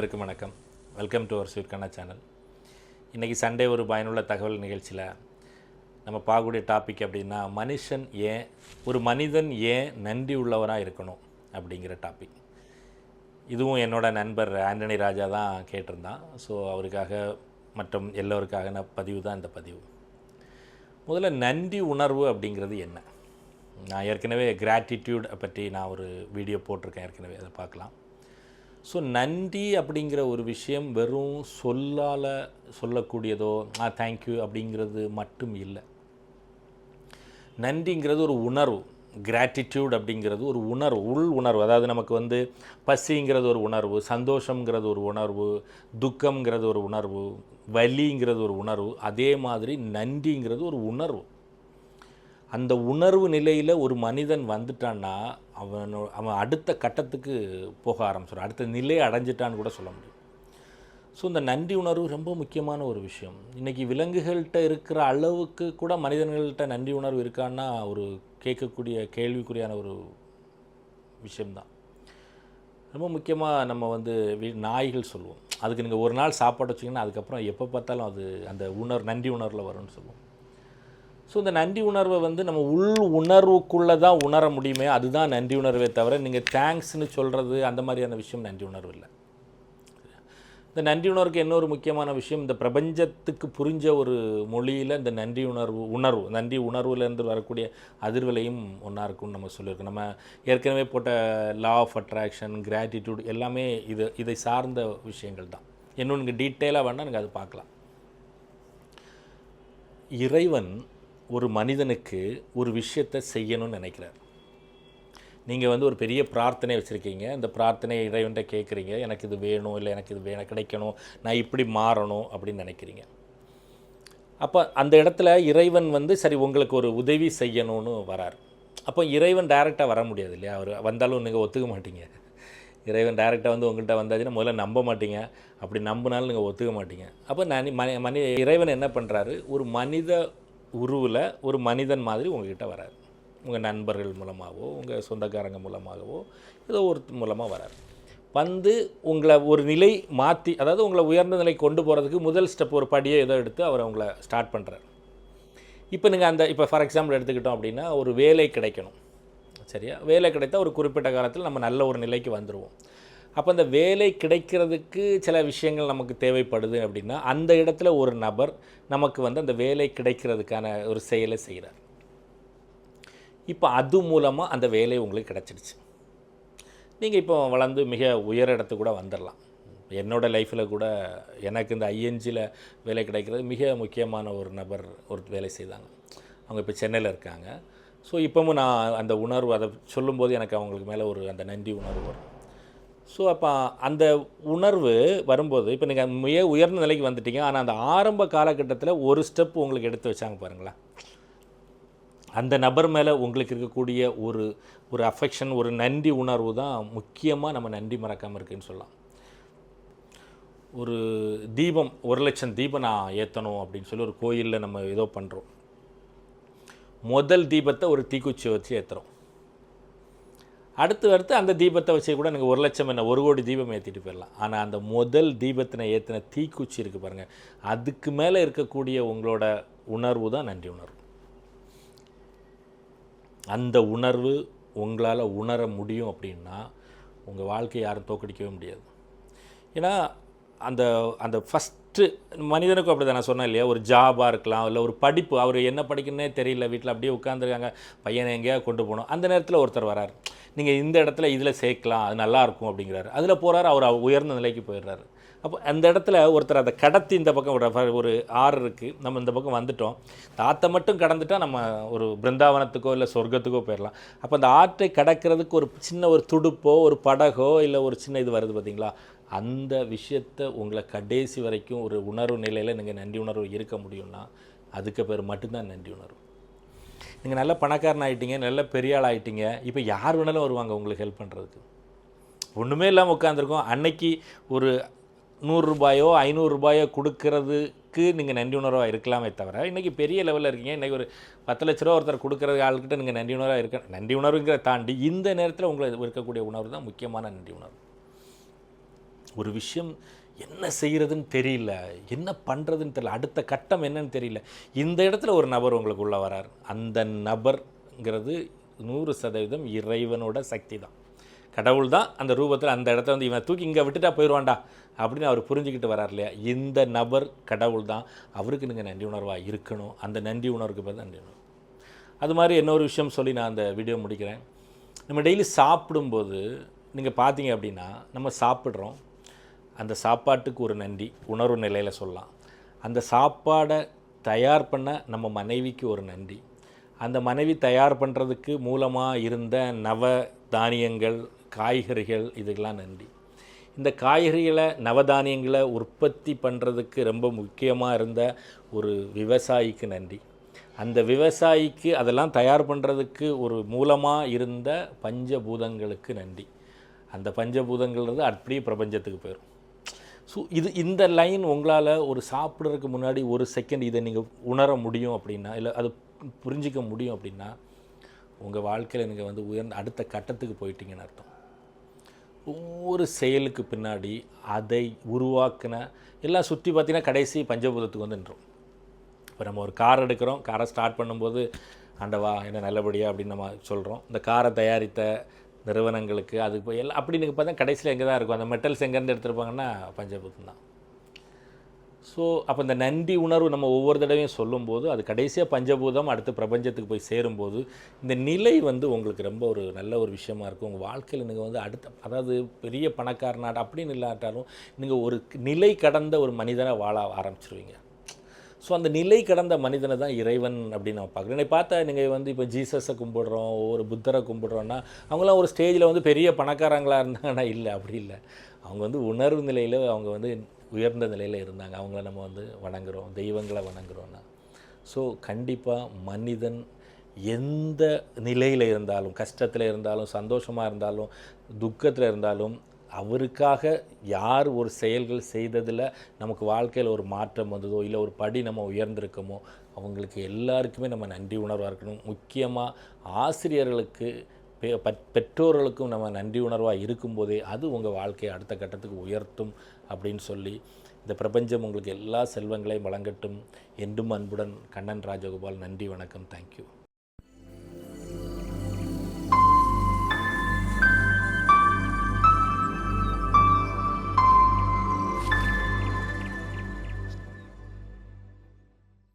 அனைவருக்கும் வணக்கம். Welcome to our sweet channel. இன்றைக்கி சண்டே ஒரு பயனுள்ள தகவல் நிகழ்ச்சியில் நம்ம பார்க்கக்கூடிய டாபிக் அப்படின்னா, ஒரு மனிதன் ஏன் நன்றி உள்ளவராக இருக்கணும் அப்படிங்கிற டாபிக். இதுவும் என்னோட நண்பர் ஆண்டனி ராஜா தான் கேட்டிருந்தான். ஸோ அவருக்காக மற்றும் எல்லோருக்காக பதிவு தான் இந்த பதிவு. முதல்ல நன்றி உணர்வு அப்படிங்கிறது என்ன? நான் ஏற்கனவே கிராட்டிடியூட் பற்றி நான் ஒரு வீடியோ போட்டிருக்கேன், ஏற்கனவே அதை பார்க்கலாம். ஸோ நன்றி அப்படிங்கிற ஒரு விஷயம் வெறும் சொல்லால் சொல்லக்கூடியதோ தேங்க்யூ அப்படிங்கிறது மட்டும் இல்லை. நன்றிங்கிறது ஒரு உணர்வு. கிராட்டிடியூட் அப்படிங்கிறது ஒரு உணர்வு, உள் உணர்வு. அதாவது நமக்கு பசிங்கிறது ஒரு உணர்வு, சந்தோஷங்கிறது ஒரு உணர்வு, துக்கம்ங்கிறது ஒரு உணர்வு, வலிங்கிறது ஒரு உணர்வு. அதே மாதிரி நன்றிங்கிறது ஒரு உணர்வு. அந்த உணர்வு நிலையில் ஒரு மனிதன் வந்துட்டான்னா அவன் அடுத்த கட்டத்துக்கு போக ஆரம்பிச்சிடும், அடுத்த நிலையை அடைஞ்சிட்டான்னு கூட சொல்ல முடியும். ஸோ இந்த நன்றி உணர்வு ரொம்ப முக்கியமான ஒரு விஷயம். இன்றைக்கி விலங்குகள்கிட்ட இருக்கிற அளவுக்கு கூட மனிதர்கள்ட்ட நன்றி உணர்வு இருக்கான்னா ஒரு கேட்கக்கூடிய கேள்விக்குறியான ஒரு விஷயம்தான். ரொம்ப முக்கியமாக நம்ம நாய்கள் சொல்லுவோம், அதுக்கு நீங்கள் ஒரு நாள் சாப்பாடு வச்சிங்கன்னா அதுக்கப்புறம் எப்போ பார்த்தாலும் அது அந்த நன்றி உணர்வில் வரும்னு சொல்லுவோம். ஸோ இந்த நன்றி உணர்வை நம்ம உள் உணர்வுக்குள்ளே தான் உணர முடியுமே, அதுதான் நன்றி உணர்வே தவிர நீங்கள் தேங்க்ஸ்னு சொல்கிறது அந்த மாதிரியான விஷயம் நன்றி உணர்வு இல்லை. இந்த நன்றி உணர்வுக்கு இன்னொரு முக்கியமான விஷயம், இந்த பிரபஞ்சத்துக்கு புரிஞ்ச ஒரு மொழியில் இந்த நன்றி உணர்வுலேருந்து வரக்கூடிய அதிர்வலையும் ஒன்றா இருக்கும்னு நம்ம சொல்லியிருக்கோம். நம்ம ஏற்கனவே போட்ட லா ஆஃப் அட்ராக்ஷன், கிராட்டிடியூட் எல்லாமே இதை சார்ந்த விஷயங்கள் தான். இன்னும் நீங்கள் டீட்டெயிலாக வேணால் நீங்கள் அது பார்க்கலாம். இறைவன் ஒரு மனிதனுக்கு ஒரு விஷயத்தை செய்யணும்னு நினைக்கிறார். நீங்கள் ஒரு பெரிய பிரார்த்தனை வச்சுருக்கீங்க, அந்த பிரார்த்தனை இறைவன்கிட்ட கேட்குறீங்க, எனக்கு இது வேணும், இல்லை எனக்கு இது கிடைக்கணும், நான் இப்படி மாறணும் அப்படின்னு நினைக்கிறீங்க. அப்போ அந்த இடத்துல இறைவன் சரி உங்களுக்கு ஒரு உதவி செய்யணும்னு வரார். அப்போ இறைவன் டைரெக்டாக வர முடியாது இல்லையா? அவர் வந்தாலும் நீங்கள் ஒத்துக்க மாட்டீங்க. இறைவன் டைரெக்டாக உங்கள்கிட்ட வந்தாச்சுன்னா முதல்ல நம்ப மாட்டீங்க, அப்படி நம்பினாலும் நீங்கள் ஒத்துக்க மாட்டீங்க. அப்போ இறைவன் என்ன பண்ணுறாரு, ஒரு மனித உருவில் ஒரு மனிதன் மாதிரி உங்கள்கிட்ட வராரு. உங்கள் நண்பர்கள் மூலமாகவோ உங்கள் சொந்தக்காரங்க மூலமாகவோ ஏதோ ஒரு மூலமாக வராரு. உங்களை ஒரு நிலை மாற்றி, அதாவது உங்களை உயர்ந்த நிலை கொண்டு போகிறதுக்கு முதல் ஸ்டெப் ஒரு படியை ஏதோ எடுத்து அவர் உங்களை ஸ்டார்ட் பண்ணுறாரு. இப்போ நீங்கள் இப்போ ஃபார் எக்ஸாம்பிள் எடுத்துக்கிட்டோம் அப்படின்னா, ஒரு வேலை கிடைக்கணும், சரியா? வேலை கிடைத்தா ஒரு குறிப்பிட்ட காலத்தில் நம்ம நல்ல ஒரு நிலைக்கு வந்துடுவோம். அப்போ அந்த வேலை கிடைக்கிறதுக்கு சில விஷயங்கள் நமக்கு தேவைப்படுது அப்படின்னா, அந்த இடத்துல ஒரு நபர் நமக்கு அந்த வேலை கிடைக்கிறதுக்கான ஒரு செயலை செய்கிறார். இப்போ அது மூலமாக அந்த வேலை உங்களுக்கு கிடச்சிடுச்சு. நீங்கள் இப்போ வளர்ந்து மிக உயர் இடத்துக்கு கூட வந்துடலாம். என்னோடய லைஃப்பில் கூட எனக்கு இந்த ஐஎன்ஜியில் வேலை கிடைக்கிறது மிக முக்கியமான ஒரு நபர் ஒரு வேலை செய்தாங்க. அவங்க இப்போ சென்னையில் இருக்காங்க. ஸோ இப்போவும் நான் அந்த உணர்வு அதை சொல்லும்போது எனக்கு அவங்களுக்கு மேலே அந்த நன்றி உணர்வு வரும். ஸோ அப்போ அந்த உணர்வு வரும்போது இப்போ நீங்கள் மிக உயர்ந்த நிலைக்கு வந்துட்டீங்க, ஆனால் அந்த ஆரம்ப காலகட்டத்தில் ஒரு ஸ்டெப் உங்களுக்கு எடுத்து வச்சாங்க பாருங்களேன். அந்த நபர் மேலே உங்களுக்கு இருக்கக்கூடிய ஒரு அஃபெக்ஷன், ஒரு நன்றி உணர்வு தான் முக்கியமாக நம்ம நன்றி மறக்காமல் இருக்குதுன்னு சொல்லலாம். ஒரு தீபம் 1,00,000 தீபம் நான் ஏற்றணும் அப்படின்னு சொல்லி ஒரு கோயிலில் நம்ம ஏதோ பண்ணுறோம். முதல் தீபத்தை ஒரு தீக்குச்சி வச்சு ஏற்றுறோம். அடுத்து அந்த தீபத்தை வச்சு கூட நீங்கள் 1,00,000 என்ன 1 கோடி தீபம் ஏற்றிட்டு போயிடலாம். ஆனால் அந்த முதல் தீபத்தினை ஏற்றின தீக்குச்சி இருக்குது பாருங்கள், அதுக்கு மேலே இருக்கக்கூடிய உங்களோட உணர்வு தான் நன்றி உணர்வு. அந்த உணர்வு உங்களால் உணர முடியும் அப்படின்னா உங்கள் வாழ்க்கையை யாரும் தோக்கடிக்கவே முடியாது. ஏன்னா அந்த ஃபஸ்ட்டு மனிதனுக்கும் அப்படி தான் நான் சொன்னேன் இல்லையா, ஒரு ஜாபாக இருக்கலாம், இல்லை ஒரு படிப்பு, அவர் என்ன படிக்கணுன்னே தெரியல, வீட்டில் அப்படியே உட்காந்துருக்காங்க, பையனை எங்கேயா கொண்டு போகணும், அந்த நேரத்தில் ஒருத்தர் வரார், நீங்கள் இந்த இடத்துல இதில் சேர்க்கலாம், அது நல்லாயிருக்கும் அப்படிங்கிறாரு, அதில் போகிறாரு, அவர் உயர்ந்த நிலைக்கு போயிடுறாரு. அப்போ அந்த இடத்துல ஒருத்தர் அதை கடத்தி இந்த பக்கம் ஒரு ஆறு இருக்குது, நம்ம இந்த பக்கம் வந்துட்டோம், ஆற்றை மட்டும் கடந்துட்டால் நம்ம ஒரு பிருந்தாவனத்துக்கோ இல்லை சொர்க்கத்துக்கோ போயிடலாம். அப்போ அந்த ஆற்றை கடக்கிறதுக்கு ஒரு சின்ன ஒரு துடுப்போ ஒரு படகோ இல்லை ஒரு சின்ன இது வருது பார்த்தீங்களா, அந்த விஷயத்தை உங்களை கடைசி வரைக்கும் ஒரு உணர்வு நிலையில் நீங்கள் நன்றி உணர்வு இருக்க முடியும்னா அதுக்கு பேர் மட்டும்தான் நன்றி உணர்வு. நீங்கள் நல்ல பணக்காரன் ஆகிட்டீங்க, நல்ல பெரிய ஆள் ஆகிட்டீங்க, இப்போ யார் வேணாலும் வருவாங்க உங்களுக்கு ஹெல்ப் பண்ணுறதுக்கு. ஒன்றுமே இல்லாமல் உட்காந்துருக்கோம், அன்னைக்கு ஒரு 100 ரூபாயோ 500 ரூபாயோ கொடுக்கறதுக்கு நீங்கள் நன்றி உணர்வாக இருக்கலாமே தவிர, இன்றைக்கி பெரிய லெவலில் இருக்கீங்க, இன்றைக்கி ஒரு 10 லட்ச ரூபா ஒருத்தர் கொடுக்குற ஆள்கிட்ட நீங்கள் நன்றி உணர்வாக நன்றி உணர்வுங்கிற தாண்டி இந்த நேரத்தில் உங்களுக்கு இருக்கக்கூடிய உணர்வு தான் முக்கியமான நன்றி உணர்வு. ஒரு விஷயம் என்ன செய்கிறதுன்னு தெரியல, என்ன பண்ணுறதுன்னு தெரியல, அடுத்த கட்டம் என்னன்னு தெரியல. இந்த இடத்துல ஒரு நபர் உங்களுக்கு உள்ள வரார். அந்த நபர்ங்கிறது 100% இறைவனோட சக்தி தான். கடவுள் தான் அந்த ரூபத்தில் அந்த இடத்த வந்து இவன் தூக்கி இங்கே விட்டுட்டா போயிடுவான்டா அப்படின்னு அவர் புரிஞ்சுக்கிட்டு வரார் இல்லையா. இந்த நபர் கடவுள் தான். அவருக்கு நீங்கள் நன்றி உணர்வாக இருக்கணும். அந்த நன்றி உணர்வுக்கு பதில் நன்றி உணர்வு. அது மாதிரி இன்னொரு விஷயம் சொல்லி நான் அந்த வீடியோ முடிக்கிறேன். நம்ம டெய்லி சாப்பிடும்போது நீங்கள் பார்த்தீங்க அப்படின்னா நம்ம சாப்பிட்றோம். அந்த சாப்பாட்டுக்கு ஒரு நன்றி உணர்வு நிலையில் சொல்லலாம். அந்த சாப்பாடை தயார் பண்ண நம்ம மனைவிக்கு ஒரு நன்றி. அந்த மனைவி தயார் பண்ணுறதுக்கு மூலமாக இருந்த நவ தானியங்கள், காய்கறிகள், இதுக்கெல்லாம் நன்றி. இந்த காய்கறிகளை, நவதானியங்களை உற்பத்தி பண்ணுறதுக்கு ரொம்ப முக்கியமாக இருந்த ஒரு விவசாயிக்கு நன்றி. அந்த விவசாயிக்கு அதெல்லாம் தயார் பண்ணுறதுக்கு ஒரு மூலமாக இருந்த பஞ்சபூதங்களுக்கு நன்றி. அந்த பஞ்சபூதங்கள்ன்றது அப்படியே பிரபஞ்சத்துக்கு போயிடும். ஸோ இந்த லைன் உங்களால் ஒரு சாப்பிட்றதுக்கு முன்னாடி ஒரு செகண்ட் இதை நீங்கள் உணர முடியும் அப்படின்னா, இல்லை அது புரிஞ்சிக்க முடியும் அப்படின்னா, உங்கள் வாழ்க்கையில் நீங்கள் வந்து உயர்ந்த அடுத்த கட்டத்துக்கு போயிட்டீங்கன்னு அர்த்தம். ஒவ்வொரு செயலுக்கு பின்னாடி அதை உருவாக்கின எல்லாம் சுற்றி பார்த்தீங்கன்னா கடைசி பஞ்சபூதத்துக்கு வந்து நின்றோம். இப்போ நம்ம ஒரு கார் எடுக்கிறோம், காரை ஸ்டார்ட் பண்ணும்போது ஆண்டவா என்ன நல்லபடியாக அப்படின்னு நம்ம சொல்கிறோம். இந்த காரை தயாரித்த நிறுவனங்களுக்கு அதுக்கு போய் எல்லாம் அப்படி நீங்கள் பார்த்தா கடைசியில் எங்கே தான் இருக்கும். அந்த மெட்டல்ஸ் எங்கேருந்து எடுத்துருப்பாங்கன்னா பஞ்சபூதம் தான். ஸோ அப்போ இந்த நன்றி உணர்வு நம்ம ஒவ்வொரு தடவையும் சொல்லும்போது அது கடைசியாக பஞ்சபூதம் அடுத்து பிரபஞ்சத்துக்கு போய் சேரும்போது இந்த நிலை வந்து உங்களுக்கு ரொம்ப ஒரு நல்ல ஒரு விஷயமா இருக்கும். உங்கள் வாழ்க்கையில் நீங்கள் வந்து அதாவது பெரிய பணக்கார நாடு அப்படின்னு இல்லாட்டாலும் நீங்கள் ஒரு நிலை கடந்த ஒரு மனிதனை வாழ ஆரம்பிச்சிருவீங்க. ஸோ அந்த நிலை கடந்த மனிதனை தான் இறைவன் அப்படின்னு நம்ம பார்க்குறோம். என்னை பார்த்தா நீங்கள் வந்து இப்போ ஜீசஸை கும்பிடுறோம், ஒரு புத்தரை கும்பிடுறோன்னா அவங்களாம் ஒரு ஸ்டேஜில் வந்து பெரிய பணக்காரங்களாக இருந்தாங்கன்னா இல்லை, அப்படி இல்லை. அவங்க வந்து உணர்வு நிலையில் அவங்க வந்து உயர்ந்த நிலையில் இருந்தாங்க. அவங்கள நம்ம வந்து வணங்குகிறோம், தெய்வங்களை வணங்குகிறோன்னா. ஸோ கண்டிப்பாக மனிதன் எந்த நிலையில் இருந்தாலும், கஷ்டத்தில் இருந்தாலும், சந்தோஷமாக இருந்தாலும், துக்கத்தில் இருந்தாலும், அவருக்காக யார் ஒரு செயல்கள் செய்ததில் நமக்கு வாழ்க்கையில் ஒரு மாற்றம் வந்ததோ, இல்லை ஒரு படி நம்ம உயர்ந்திருக்கோமோ, அவங்களுக்கு எல்லாருக்குமே நம்ம நன்றி உணர்வாக இருக்கணும். முக்கியமாக ஆசிரியர்களுக்கு, பெற்றோர்களுக்கும் நம்ம நன்றி உணர்வாக இருக்கும்போதே அது உங்கள் வாழ்க்கையை அடுத்த கட்டத்துக்கு உயர்த்தும் அப்படின்னு சொல்லி, இந்த பிரபஞ்சம் உங்களுக்கு எல்லா செல்வங்களையும் வழங்கட்டும். என்றும் அன்புடன் கண்ணன் ராஜகோபால். நன்றி, வணக்கம், தேங்க்யூ.